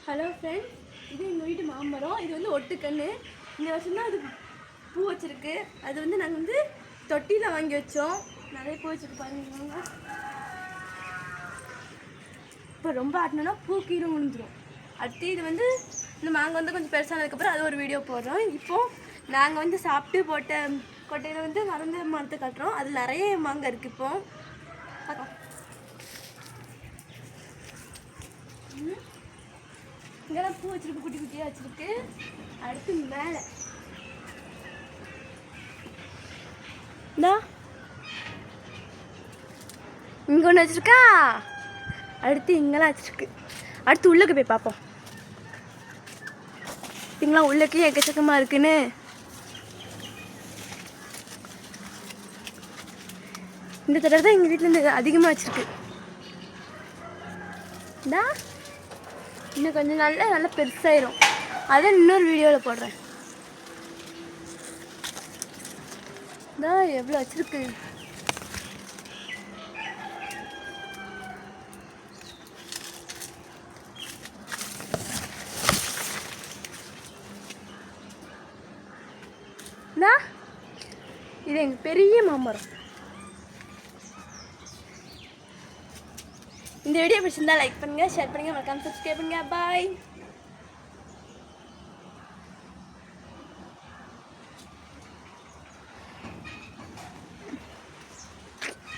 Hello friends, இது எங்கள் வீட்டு மாமரம். இது வந்து ஒட்டுக்கன்று. இந்த வருஷம் தான் அது பூ வச்சுருக்கு. அது வந்து நாங்கள் வந்து தொட்டியில் வாங்கி வச்சோம். நிறைய பூ வச்சுருக்கு பாருங்க. இப்போ ரொம்ப ஆட்டினோன்னா பூ கீழே விழுந்துடும். அடுத்து இது வந்து இந்த மாங்காய் வந்து கொஞ்சம் பெருசானதுக்கப்புறம் அது ஒரு வீடியோ போடுறோம். இப்போது நாங்கள் வந்து சாப்பிட்டு போட்ட கொட்டையில் வந்து மறந்து மரத்தை காட்டுறோம். அதில் நிறைய மாங்காய் இருக்குது. இப்போ பார்க்கலாம். இங்கெல்லாம் பூ வச்சிருக்கு, குட்டி குட்டியாக வச்சிருக்கு. அடுத்து மேலே இங்கே ஒன்று வச்சிருக்கா. அடுத்து இங்கெல்லாம் வச்சிருக்கு. அடுத்து உள்ளக்கு போய் பார்ப்போம். இங்கெல்லாம் உள்ளக்கு எக்கச்சக்கமாக இருக்குன்னு. இந்த தடவை தான் எங்கள் வீட்டில் இருந்து அதிகமாக வச்சிருக்கு. இந்தா இன்னும் கொஞ்சம் நல்லா பெருசாயிரும். அதை இன்னொரு வீடியோவில் போடுறேன். இந்தா எவ்வளோ வச்சிருக்கு. இது எங்கள் பெரிய மாமரம். இந்த வீடியோ பிடிச்சிருந்தா லைக் பண்ணுங்கள், ஷேர் பண்ணுங்கள், மறக்காம சப்ஸ்கிரைப் பண்ணுங்கள். பாய்.